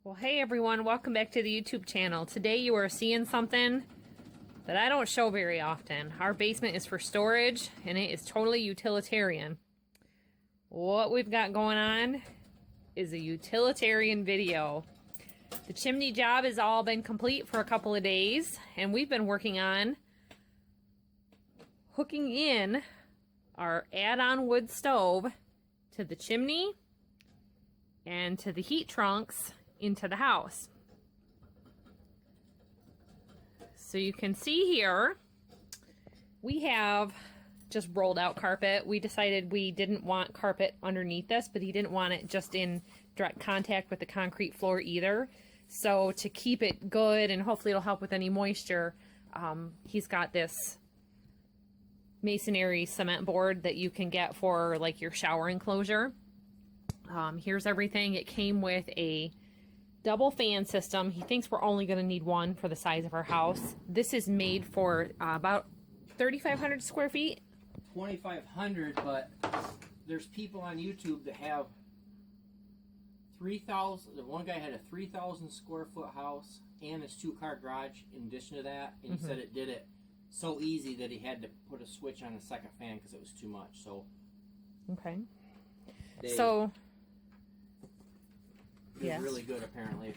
Well, hey everyone, welcome back to the YouTube channel. Today you are seeing something that I don't show very often. Our basement is for storage and it is totally utilitarian. What we've got going on is a utilitarian video. The chimney job has all been complete for a couple of days and we've been working on hooking in our add-on wood stove to the chimney and to the heat trunks into the house. So you can see here, we have just rolled out carpet. We decided we didn't want carpet underneath this, but he didn't want it just in direct contact with the concrete floor either. So to keep it good and hopefully it'll help with any moisture, he's got this masonry cement board that you can get for like your shower enclosure. Here's everything. It came with a double fan system. He thinks we're only going to need one for the size of our house. This is made for about 3,500 square feet. 2,500, but there's people on YouTube that have 3,000. One guy had a 3,000 square foot house and his 2-car garage in addition to that, and he said it did it so easy that he had to put a switch on a second fan because it was too much. So okay, it's really good apparently.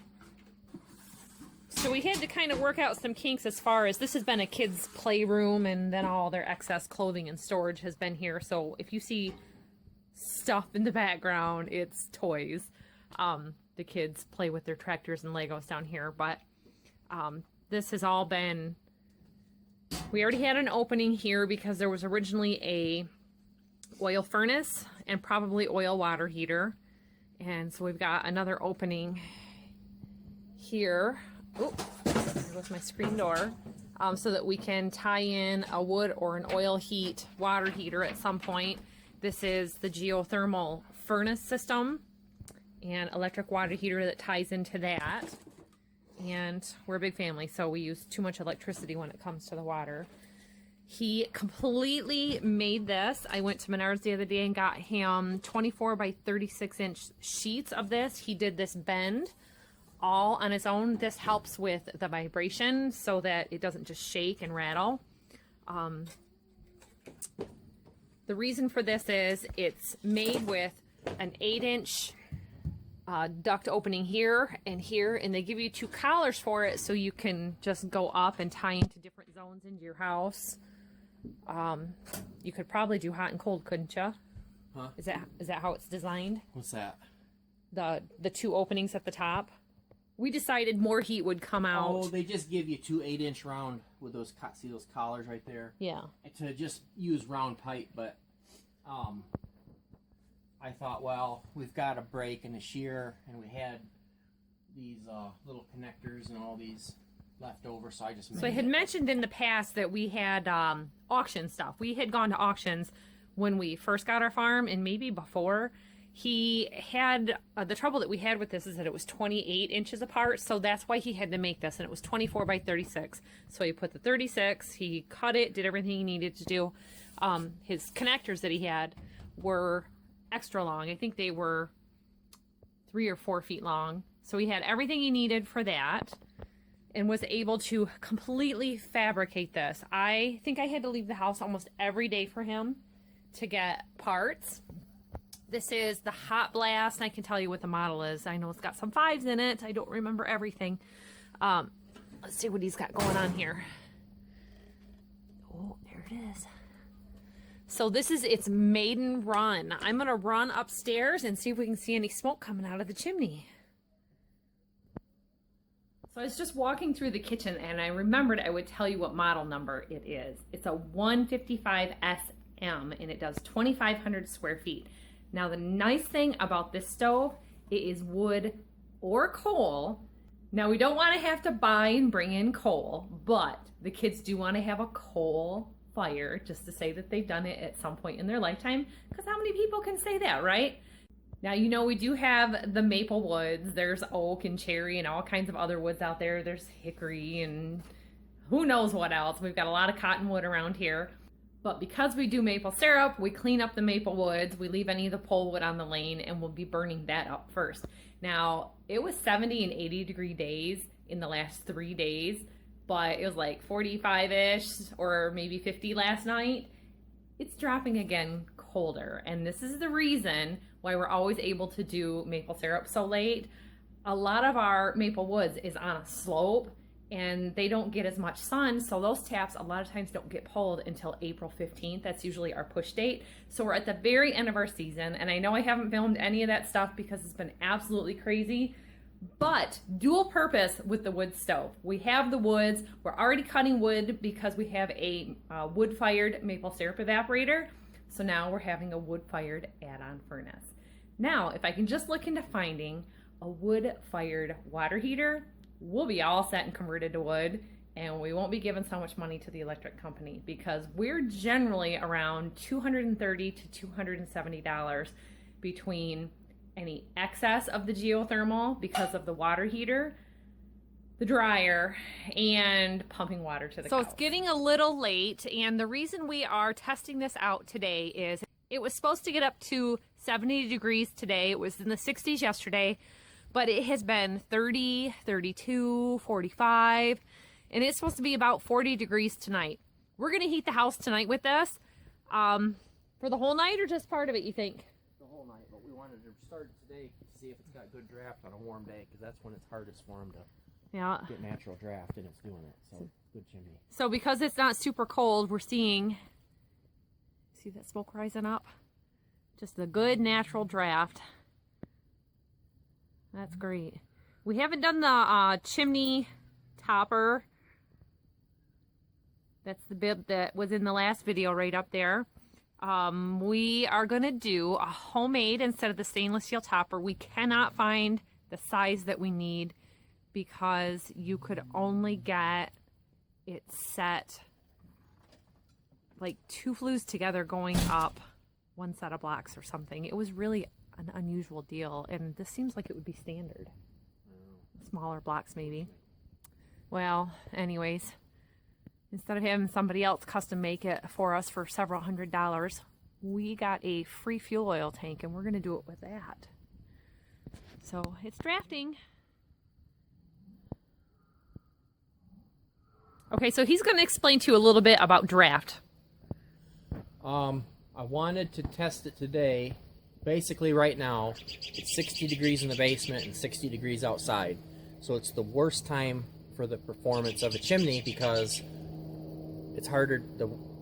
So we had to kind of work out some kinks as far as this has been a kid's playroom and then all their excess clothing and storage has been here. So if you see stuff in the background, it's toys. The kids play with their tractors and Legos down here, but this has all been, we already had an opening here because there was originally a oil furnace and probably oil water heater. And so we've got another opening here. Oh, there goes my screen door. So that we can tie in a wood or an oil heat water heater at some point. This is the geothermal furnace system and electric water heater that ties into that. And we're a big family, so we use too much electricity when it comes to the water. He completely made this. I went to Menards the other day and got him 24 by 36 inch sheets of this. He did this bend all on his own. This helps with the vibration so that it doesn't just shake and rattle. The reason for this is it's made with an 8-inch duct opening here, and they give you 2 collars for it so you can just go up and tie into different zones into your house. You could probably do hot and cold, couldn't you? Huh? Is that how it's designed? What's that? The 2 openings at the top. We decided more heat would come out. Oh, they just give you 2 8-inch round with those, see those collars right there? Yeah. To just use round pipe, but I thought, well, we've got a break and a shear, and we had these little connectors and all these left over, so I just made So I had mentioned in the past that we had auction stuff. We had gone to auctions when we first got our farm, and maybe before. He had the trouble that we had with this is that it was 28 inches apart, so that's why he had to make this, and it was 24 by 36. So he put the 36, he cut it, did everything he needed to do. His connectors that he had were extra long. I think they were 3 or 4 feet long. So he had everything he needed for that and was able to completely fabricate this. I think I had to leave the house almost every day for him to get parts. This is the Hotblast, and I can tell you what the model is. I know it's got some 5s in it. I don't remember everything. Let's see what he's got going on here. Oh, there it is. So this is its Maiden Run. I'm going to run upstairs and see if we can see any smoke coming out of the chimney. So I was just walking through the kitchen and I remembered I would tell you what model number it is. It's a 155 SM and it does 2,500 square feet. Now the nice thing about this stove, it is wood or coal. Now we don't want to have to buy and bring in coal, but the kids do want to have a coal fire just to say that they've done it at some point in their lifetime, because how many people can say that, right? Now, you know, we do have the maple woods. There's oak and cherry and all kinds of other woods out there. There's hickory and who knows what else. We've got a lot of cottonwood around here. But because we do maple syrup, we clean up the maple woods, we leave any of the pole wood on the lane, and we'll be burning that up first. Now, it was 70 and 80 degree days in the last 3 days, but it was like 45-ish or maybe 50 last night. It's dropping again colder, and this is the reason why we're always able to do maple syrup so late. A lot of our maple woods is on a slope, and they don't get as much sun, so those taps a lot of times don't get pulled until April 15th. That's usually our push date. So we're at the very end of our season, and I know I haven't filmed any of that stuff because it's been absolutely crazy, but dual purpose with the wood stove. We have the woods, we're already cutting wood because we have a wood-fired maple syrup evaporator, so now we're having a wood-fired add-on furnace. Now, if I can just look into finding a wood-fired water heater, we'll be all set and converted to wood, and we won't be giving so much money to the electric company because we're generally around $230 to $270 between any excess of the geothermal because of the water heater, the dryer, and pumping water to the cows. So it's getting a little late, and the reason we are testing this out today is it was supposed to get up to 70 degrees today. It was in the 60s yesterday. But it has been 30, 32, 45, and it's supposed to be about 40 degrees tonight. We're going to heat the house tonight with this. For the whole night or just part of it, you think? The whole night, but we wanted to start it today to see if it's got good draft on a warm day, because that's when it's hardest for them to get natural draft, and it's doing it. So, good chimney. So because it's not super cold, we're seeing, see that smoke rising up? Just a good natural draft. That's great. We haven't done the chimney topper. That's the bib that was in the last video right up there. We are going to do a homemade instead of the stainless steel topper. We cannot find the size that we need because you could only get it set like 2 flues together going up 1 set of blocks or something. It was really an unusual deal, and this seems like it would be standard. Smaller blocks maybe. Well, anyways, instead of having somebody else custom make it for us for several $100s, we got a free fuel oil tank, and we're going to do it with that. So it's drafting. Okay, so he's going to explain to you a little bit about draft. I wanted to test it today. Basically, right now, it's 60 degrees in the basement and 60 degrees outside. So it's the worst time for the performance of a chimney because it's harder.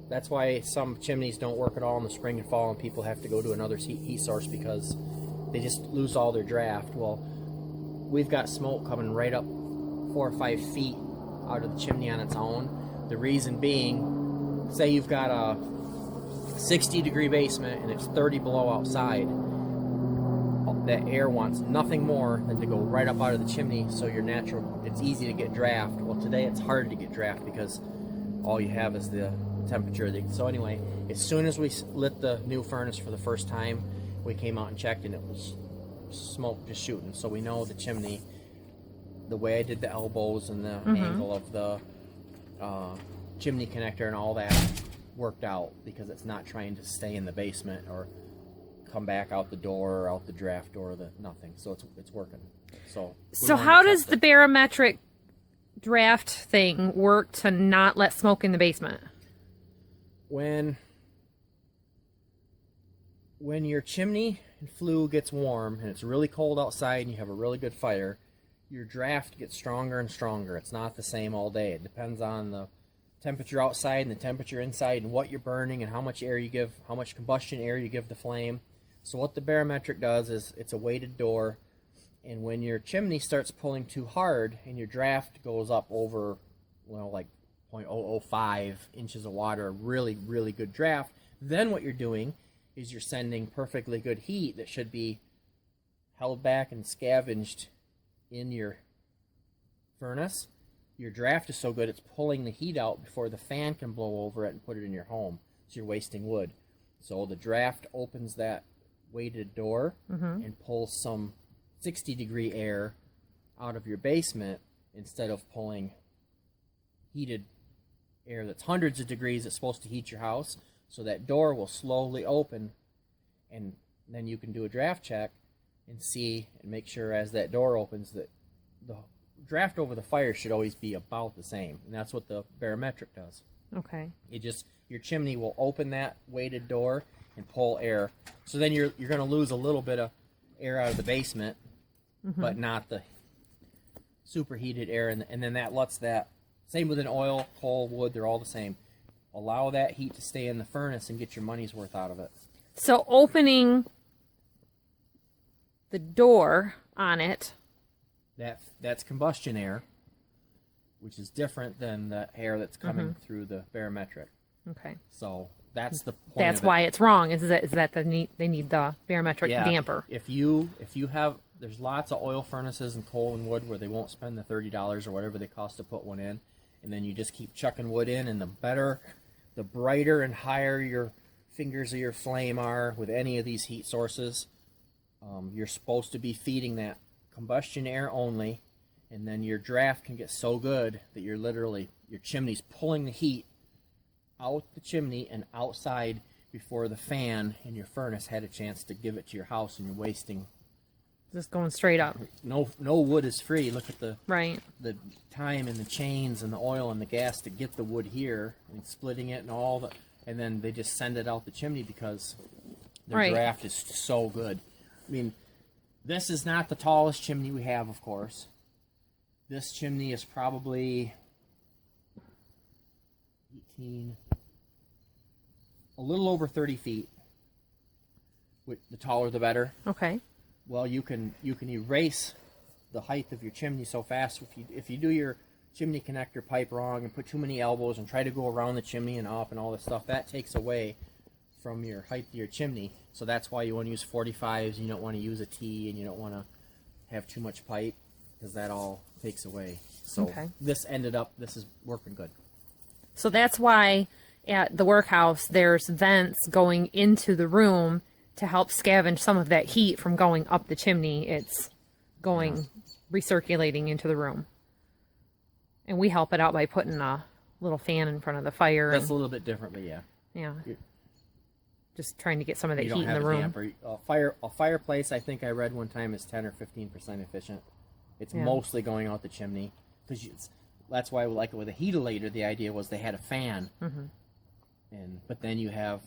That's why some chimneys don't work at all in the spring and fall, and people have to go to another heat source because they just lose all their draft. Well, we've got smoke coming right up 4 or 5 feet out of the chimney on its own. The reason being, say you've got a 60 degree basement and it's 30 below outside, that air wants nothing more than to go right up out of the chimney, so your natural, it's easy to get draft. Well, today it's hard to get draft because all you have is the temperature. So anyway, as soon as we lit the new furnace for the first time, we came out and checked, and it was smoke just shooting. So we know the chimney, the way I did the elbows and the angle of the chimney connector and all that worked out because it's not trying to stay in the basement or come back out the door or out the draft door, nothing. So it's working. So how does the barometric draft thing work to not let smoke in the basement? When your chimney and flue gets warm and it's really cold outside and you have a really good fire, your draft gets stronger and stronger. It's not the same all day. It depends on the temperature outside and the temperature inside and what you're burning and how much air you give, how much combustion air you give the flame. So what the barometric does is it's a weighted door, and when your chimney starts pulling too hard and your draft goes up over, well, like 0.005 inches of water, really, really good draft, then what you're doing is you're sending perfectly good heat that should be held back and scavenged in your furnace. Your draft is so good it's pulling the heat out before the fan can blow over it and put it in your home. So you're wasting wood. So the draft opens that weighted door and pulls some 60 degree air out of your basement instead of pulling heated air that's hundreds of degrees that's supposed to heat your house. So that door will slowly open, and then you can do a draft check and see and make sure as that door opens that the draft over the fire should always be about the same. And that's what the barometric does. Okay. Your chimney will open that weighted door and pull air. So then you're going to lose a little bit of air out of the basement, but not the superheated air. And then that lets that, same with an oil, coal, wood, they're all the same. Allow that heat to stay in the furnace and get your money's worth out of it. So opening the door on it. That's combustion air, which is different than the air that's coming through the barometric. Okay. So that's the point. That's why it's wrong. Is that they need the barometric damper? If you have, there's lots of oil furnaces and coal and wood where they won't spend the $30 or whatever they cost to put one in, and then you just keep chucking wood in, and the brighter and higher your fingers of your flame are with any of these heat sources, you're supposed to be feeding that combustion air only, and then your draft can get so good that your chimney's pulling the heat out the chimney and outside before the fan in your furnace had a chance to give it to your house, and you're wasting. Just going straight up. No wood is free. Look at the time and the chains and the oil and the gas to get the wood here and splitting it and then they just send it out the chimney because their draft is so good. I mean, this is not the tallest chimney we have, of course. This chimney is probably 18, a little over 30 feet. The taller the better. Okay. Well, you can erase the height of your chimney so fast. If you do your chimney connector pipe wrong and put too many elbows and try to go around the chimney and up and all this stuff, that takes away from your height of your chimney. So that's why you want to use 45s, and you don't want to use a T, and you don't want to have too much pipe because that all takes away. So this is working good. So that's why at the workhouse there's vents going into the room to help scavenge some of that heat from going up the chimney. It's going recirculating into the room. And we help it out by putting a little fan in front of the fire. That's a little bit different, but yeah. Yeah. Just trying to get some of that heat in the room. Damper. A fireplace, I think I read one time, is 10 or 15% efficient. It's mostly going out the chimney. That's why, like with a heatilator, the idea was they had a fan. But then you have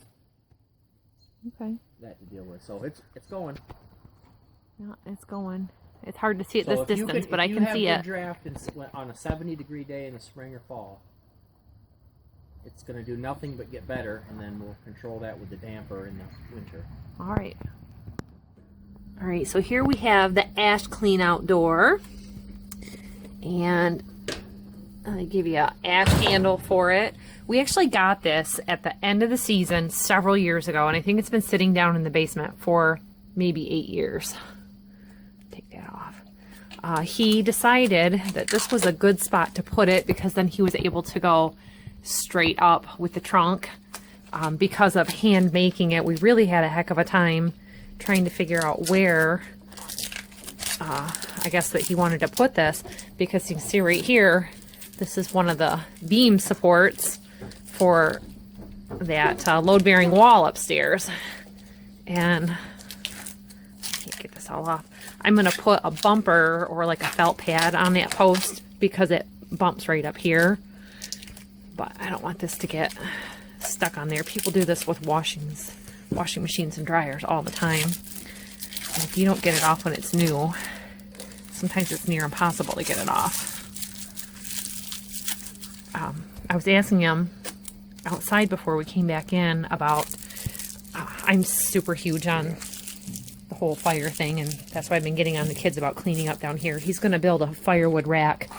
that to deal with. So it's going. Yeah, it's going. It's hard to see at this distance, but I can see it. If you have good draft on a 70-degree day in the spring or fall, it's going to do nothing but get better, and then we'll control that with the damper in the winter. All right. All right, so here we have the ash clean out door. And I give you an ash handle for it. We actually got this at the end of the season several years ago, and I think it's been sitting down in the basement for maybe 8 years. Take that off. He decided that this was a good spot to put it because then he was able to go straight up with the trunk. Because of hand making it, we really had a heck of a time trying to figure out where I guess that he wanted to put this, because you can see right here, this is one of the beam supports for that load-bearing wall upstairs. And I can't get this all off. I'm going to put a bumper or like a felt pad on that post because it bumps right up here. But I don't want this to get stuck on there. People do this with washing machines and dryers all the time. And if you don't get it off when it's new, sometimes it's near impossible to get it off. I was asking him outside before we came back in about, I'm super huge on the whole fire thing, and that's why I've been getting on the kids about cleaning up down here. He's going to build a firewood rack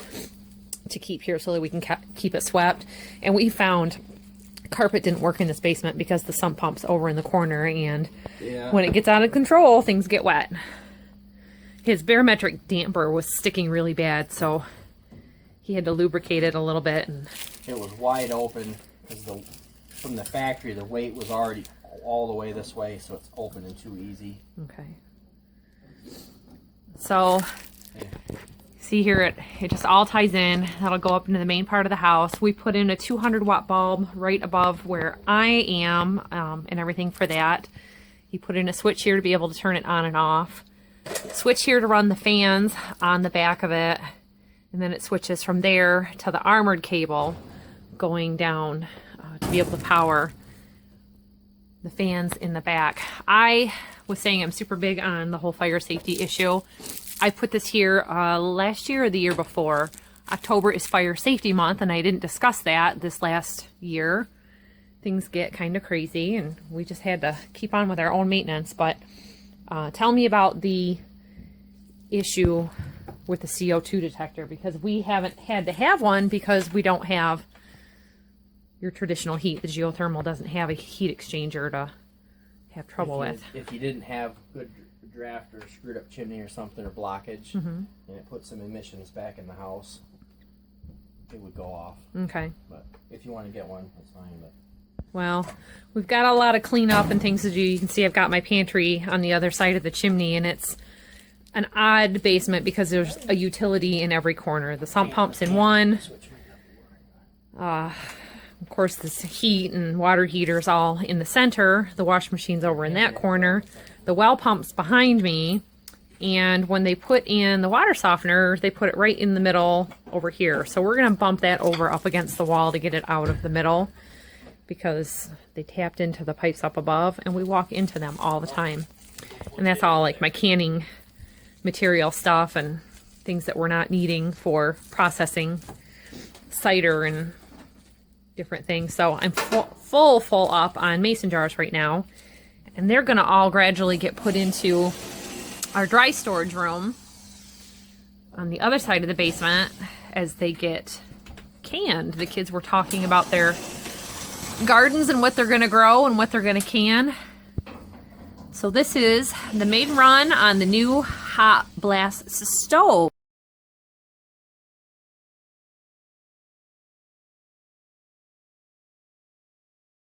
to keep here so that we can keep it swept. And we found carpet didn't work in this basement because the sump pump's over in the corner, and when it gets out of control, things get wet. His barometric damper was sticking really bad, so he had to lubricate it a little bit. And it was wide open because from the factory the weight was already all the way this way, so it's open and too easy. Okay. So See here, it just all ties in. That'll go up into the main part of the house. We put in a 200-watt bulb right above where I am, and everything for that. You put in a switch here to be able to turn it on and off. Switch here to run the fans on the back of it. And then it switches from there to the armored cable going down to be able to power the fans in the back. I was saying I'm super big on the whole fire safety issue. I put this here last year or the year before. October is Fire Safety Month, and I didn't discuss that this last year. Things get kind of crazy, and we just had to keep on with our own maintenance. But tell me about the issue with the CO2 detector, because we haven't had to have one because we don't have your traditional heat. The geothermal doesn't have a heat exchanger to have trouble with. If you didn't have good draft or screwed up chimney or something, or blockage, and it put some emissions back in the house, it would go off. Okay. But if you want to get one, that's fine. But well, we've got a lot of cleanup and things to do. You can see I've got my pantry on the other side of the chimney, and it's an odd basement because there's a utility in every corner. The sump pump's in one. Of course, this heat and water heater's all in the center. The wash machine's over in that corner. The well pump's behind me, and when they put in the water softener, they put it right in the middle over here. So we're going to bump that over up against the wall to get it out of the middle, because they tapped into the pipes up above, and we walk into them all the time. And that's all like my canning material stuff and things that we're not needing for processing cider and different things. So I'm full up on mason jars right now. And they're going to all gradually get put into our dry storage room on the other side of the basement as they get canned. The kids were talking about their gardens and what they're going to grow and what they're going to can. So this is the Maiden Run on the new Hotblast stove.